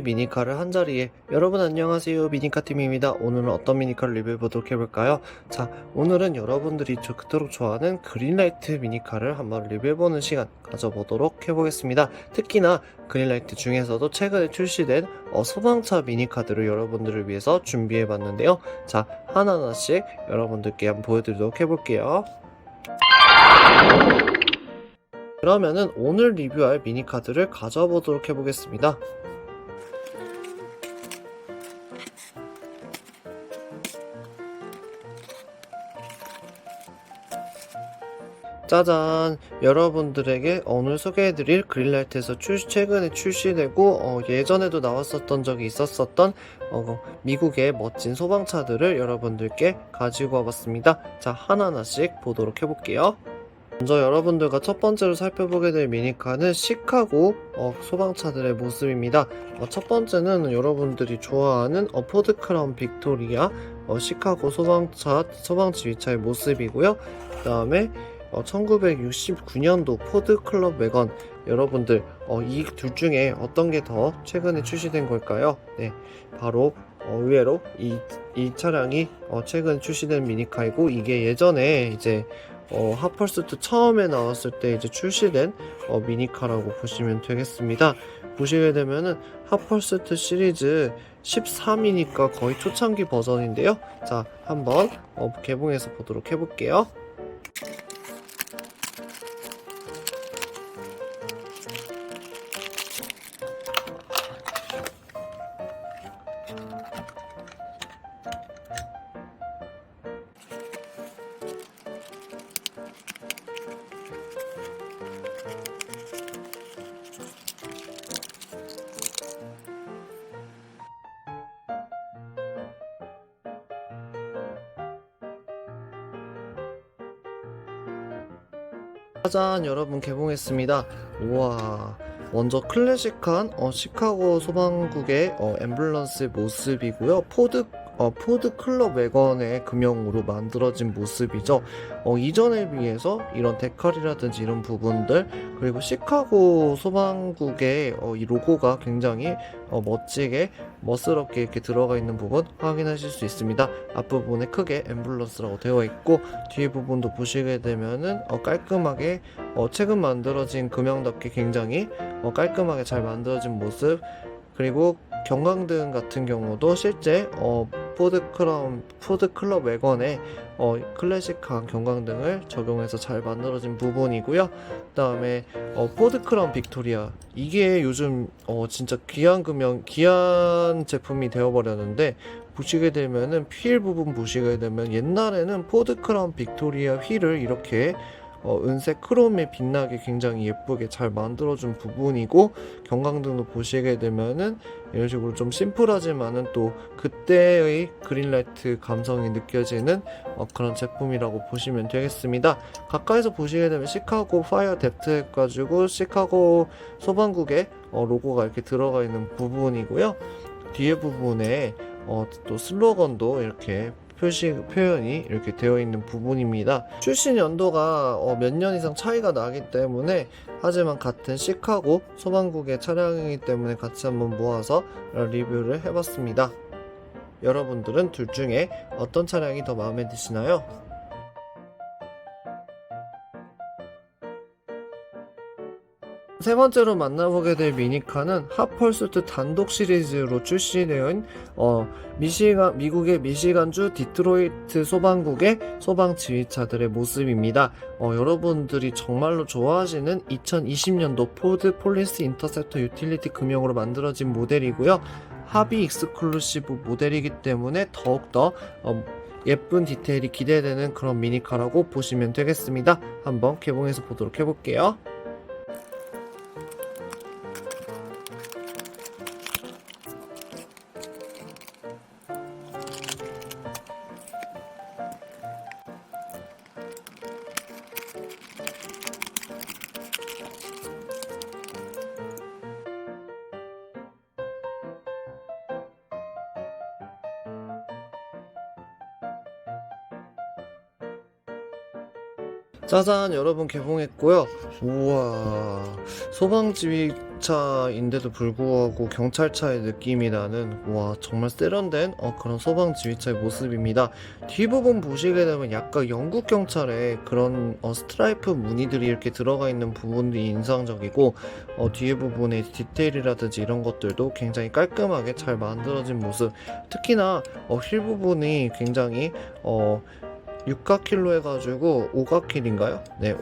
미니카를 한자리에. 여러분 안녕하세요, 미니카팀입니다. 오늘은 어떤 미니카를 리뷰해보도록 해볼까요? 자, 오늘은 여러분들이 그토록 좋아하는 그린라이트 미니카를 한번 리뷰해보는 시간 가져보도록 해보겠습니다. 특히나 그린라이트 중에서도 최근에 출시된 소방차 미니카들을 여러분들을 위해서 준비해봤는데요. 자, 하나하나씩 여러분들께 한번 보여드리도록 해볼게요. 그러면은 오늘 리뷰할 미니카드를 가져보도록 해보겠습니다. 짜잔! 여러분들에게 오늘 소개해드릴 그린라이트에서 최근에 출시되고 예전에도 나왔었던 적이 있었던 미국의 멋진 소방차들을 여러분들께 가지고 와봤습니다. 자, 하나하나씩 보도록 해볼게요. 먼저 여러분들과 첫 번째로 살펴보게 될 미니카는 시카고 소방차들의 모습입니다. 첫 번째는 여러분들이 좋아하는 포드 크라운 빅토리아 시카고 소방 지휘차의 모습이고요. 그 다음에 1969년도 포드 클럽 외건, 여러분들 이 둘 중에 어떤 게 더 최근에 출시된 걸까요? 네, 바로 의외로 이 차량이 최근 출시된 미니카이고, 이게 예전에 이제 핫펄스트 처음에 나왔을 때 이제 출시된 미니카라고 보시면 되겠습니다. 보시게 되면은 핫펄스트 시리즈 13이니까 거의 초창기 버전인데요. 자, 한번 개봉해서 보도록 해볼게요. 짜잔, 여러분 개봉했습니다. 우와, 먼저 클래식한 시카고 소방국의 앰뷸런스의 모습이고요. 포드 클럽 외건의 금형으로 만들어진 모습이죠. 이전에 비해서 이런 데칼이라든지 이런 부분들, 그리고 시카고 소방국의 이 로고가 굉장히 멋지게 멋스럽게 이렇게 들어가 있는 부분 확인하실 수 있습니다. 앞부분에 크게 앰뷸런스라고 되어 있고, 뒤에 부분도 보시게 되면은 깔끔하게 최근 만들어진 금형답게 굉장히 깔끔하게 잘 만들어진 모습, 그리고 경광등 같은 경우도 실제 포드 클럽 외건에 클래식한 경광등을 적용해서 잘 만들어진 부분이고요. 그 다음에 포드 크라운 빅토리아, 이게 요즘 진짜 귀한 제품이 되어버렸는데, 보시게 되면은 휠 부분 보시게 되면 옛날에는 포드 크라운 빅토리아 휠을 이렇게 은색 크롬에 빛나게 굉장히 예쁘게 잘 만들어준 부분이고, 경광등도 보시게 되면은 이런 식으로 좀 심플하지만은 또 그때의 그린라이트 감성이 느껴지는 그런 제품이라고 보시면 되겠습니다. 가까이서 보시게 되면 시카고 파이어 뎁트 해가지고 시카고 소방국의 로고가 이렇게 들어가 있는 부분이고요. 뒤에 부분에 또 슬로건도 이렇게 표현이 이렇게 되어 있는 부분입니다. 출시 연도가 몇 년 이상 차이가 나기 때문에, 하지만 같은 시카고 소방국의 차량이기 때문에 같이 한번 모아서 리뷰를 해봤습니다. 여러분들은 둘 중에 어떤 차량이 더 마음에 드시나요? 세 번째로 만나보게 될 미니카는 핫펄스트 단독 시리즈로 출시되어 미국의 미시간주 디트로이트 소방국의 소방 지휘차들의 모습입니다. 여러분들이 정말로 좋아하시는 2020년도 포드 폴리스 인터셉터 유틸리티 금형으로 만들어진 모델이고요. 하비 익스클루시브 모델이기 때문에 더욱더 예쁜 디테일이 기대되는 그런 미니카라고 보시면 되겠습니다. 한번 개봉해서 보도록 해볼게요. 짜잔, 여러분 개봉했고요. 우와, 지휘차인데도 불구하고 경찰차의 느낌이 나는 와 정말 세련된 그런 소방 지휘차의 모습입니다. 뒷부분 보시게 되면 약간 영국 경찰의 그런 스트라이프 무늬들이 이렇게 들어가 있는 부분이 인상적이고 뒤에 부분의 디테일이라든지 이런 것들도 굉장히 깔끔하게 잘 만들어진 모습, 특히나 휠 부분이 굉장히 육각킬로 해가지고 오각킬인가요? 네,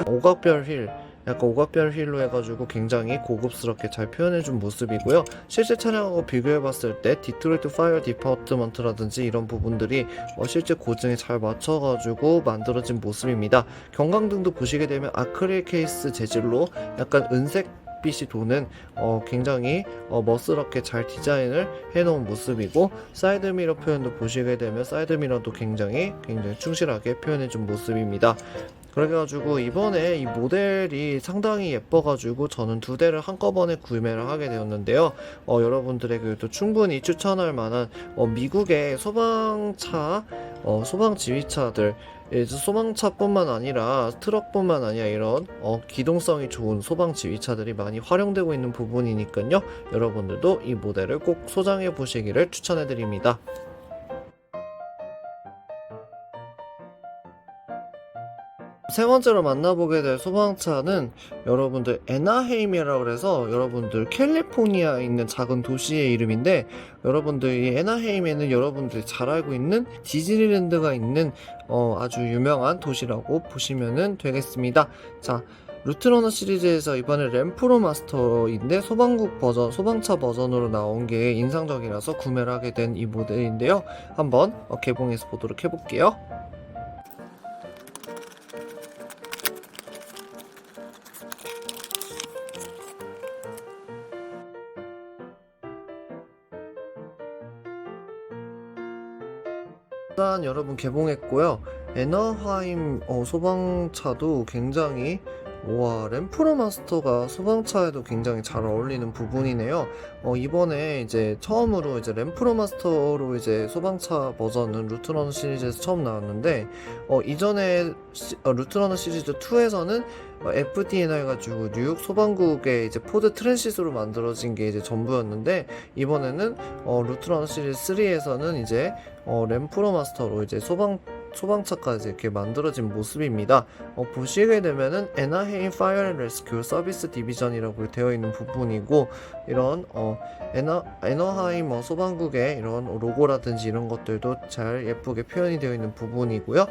오각별 휠, 약간 오각별 휠로 해가지고 굉장히 고급스럽게 잘 표현해준 모습이고요. 실제 차량하고 비교해봤을 때 디트로이트 파이어 디파트먼트라든지 이런 부분들이 실제 고증에 잘 맞춰가지고 만들어진 모습입니다. 경광등도 보시게 되면 아크릴 케이스 재질로 약간 은색 빛이 도는 굉장히 멋스럽게 잘 디자인을 해놓은 모습이고, 사이드미러 표현도 보시게 되면 사이드미러도 굉장히 충실하게 표현해준 모습입니다. 그래가지고 이번에 이 모델이 상당히 예뻐가지고 저는 두 대를 한꺼번에 구매를 하게 되었는데요. 여러분들에게도 충분히 추천할 만한 미국의 소방차, 소방 지휘차들, 소방차뿐만 아니라 트럭뿐만 아니라 이런 기동성이 좋은 소방 지휘차들이 많이 활용되고 있는 부분이니까요. 여러분들도 이 모델을 꼭 소장해 보시기를 추천해 드립니다. 세 번째로 만나보게 될 소방차는 여러분들 에나헤임이라고 해서 여러분들 캘리포니아에 있는 작은 도시의 이름인데, 여러분들 이 에나헤임에는 여러분들이 잘 알고 있는 디즈니랜드가 있는 아주 유명한 도시라고 보시면 되겠습니다. 자, 루트러너 시리즈에서 이번에 램프로 마스터인데 소방국 버전, 소방차 버전으로 나온 게 인상적이라서 구매를 하게 된 이 모델인데요. 한번 개봉해서 보도록 해볼게요. 일단 여러분 개봉했고요. 에너하임 소방차도 굉장히 램프로 마스터가 소방차에도 굉장히 잘 어울리는 부분이네요. 이번에 이제 처음으로 이제 램프로 마스터로 이제 소방차 버전은 루트러너 시리즈에서 처음 나왔는데, 이전에 루트러너 시리즈 2에서는 FDNR 해가지고 뉴욕 소방국의 이제 포드 트랜시스로 만들어진 게 이제 전부였는데, 이번에는 루트러너 시리즈 3에서는 이제 램프로 마스터로 이제 소방차까지 이렇게 만들어진 모습입니다. 보시게 되면은 에나헤임 파이어 앤 레스큐 서비스 디비전이라고 되어 있는 부분이고, 이런 에너하임 소방국의 이런 로고라든지 이런 것들도 잘 예쁘게 표현이 되어 있는 부분이고요.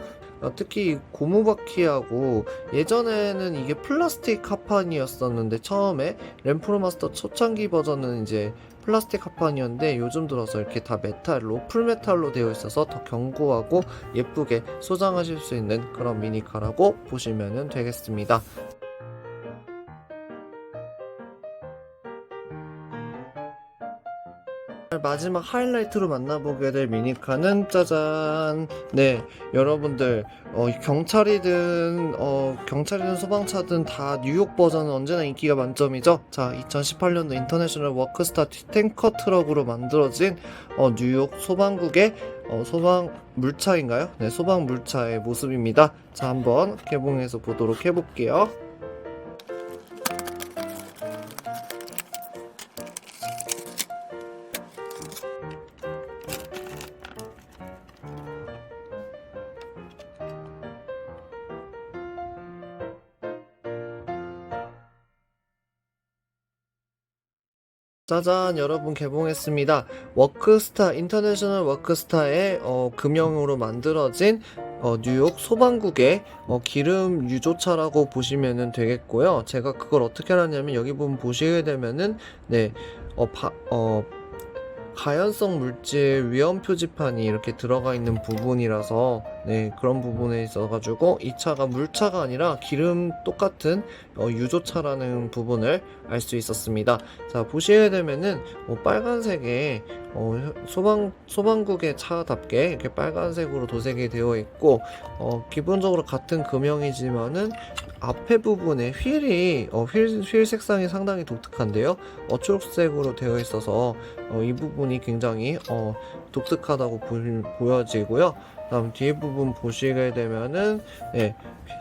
특히 고무바퀴하고, 예전에는 이게 플라스틱 합판이었었는데 처음에 램프로 마스터 초창기 버전은 이제 플라스틱 합판이었는데, 요즘 들어서 이렇게 다 메탈로, 풀메탈로 되어 있어서 더 견고하고 예쁘게 소장하실 수 있는 그런 미니카라고 보시면 되겠습니다. 마지막 하이라이트로 만나보게 될 미니카는 짜잔! 네, 여러분들 경찰이든 소방차든 다 뉴욕 버전은 언제나 인기가 만점이죠. 자, 2018년도 인터내셔널 워크스타 탱커 트럭으로 만들어진 뉴욕 소방국의 소방 물차인가요? 네, 소방 물차의 모습입니다. 자, 한번 개봉해서 보도록 해볼게요. 짜잔, 여러분 개봉했습니다. 워크스타, 인터내셔널 워크스타의 금형으로 만들어진 뉴욕 소방국의 기름 유조차라고 보시면 되겠고요. 제가 그걸 어떻게 알았냐면, 여기 부분 보시게 되면은 네, 가연성 물질 위험 표지판이 이렇게 들어가 있는 부분이라서, 네, 그런 부분에 있어가지고 이 차가 물차가 아니라 기름 똑같은 유조차라는 부분을 알 수 있었습니다. 자, 보시게 되면은 빨간색의 소방국의 차답게 이렇게 빨간색으로 도색이 되어 있고, 기본적으로 같은 금형이지만은 앞에 부분에 휠이 휠 색상이 상당히 독특한데요. 초록색으로 되어 있어서 이 부분이 굉장히 독특하다고 보여지고요. 다음 뒤에 부분 보시게 되면은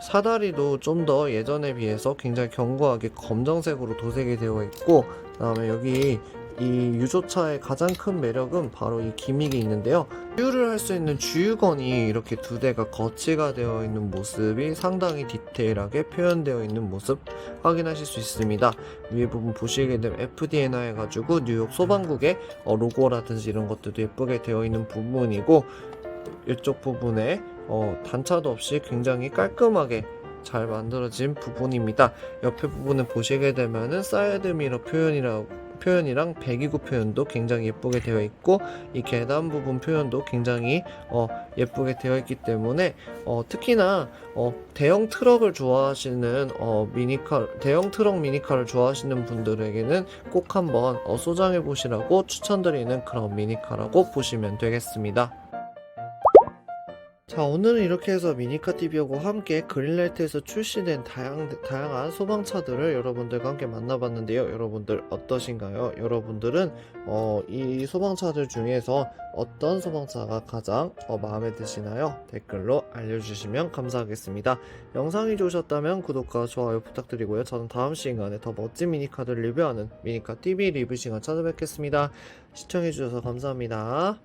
사다리도 좀 더 예전에 비해서 굉장히 견고하게 검정색으로 도색이 되어 있고, 그다음에 여기 이 유조차의 가장 큰 매력은 바로 이 기믹이 있는데요. 주유를 할 수 있는 주유건이 이렇게 두 대가 거치가 되어 있는 모습이 상당히 디테일하게 표현되어 있는 모습 확인하실 수 있습니다. 위에 부분 보시게 되면 FDNA 해가지고 뉴욕 소방국의 로고라든지 이런 것들도 예쁘게 되어 있는 부분이고, 이쪽 부분에 단차도 없이 굉장히 깔끔하게 잘 만들어진 부분입니다. 옆에 부분을 보시게 되면은 사이드 미러 표현이랑 배기구 표현도 굉장히 예쁘게 되어 있고, 이 계단 부분 표현도 굉장히 예쁘게 되어 있기 때문에 특히나 대형 트럭을 좋아하시는 대형 트럭 미니카를 좋아하시는 분들에게는 꼭 한번 소장해 보시라고 추천드리는 그런 미니카라고 보시면 되겠습니다. 자, 오늘은 이렇게 해서 미니카TV하고 함께 그린라이트에서 출시된 다양한 소방차들을 여러분들과 함께 만나봤는데요. 여러분들 어떠신가요? 여러분들은 이 소방차들 중에서 어떤 소방차가 가장 마음에 드시나요? 댓글로 알려주시면 감사하겠습니다. 영상이 좋으셨다면 구독과 좋아요 부탁드리고요. 저는 다음 시간에 더 멋진 미니카들 리뷰하는 미니카TV 리뷰 시간 찾아뵙겠습니다. 시청해주셔서 감사합니다.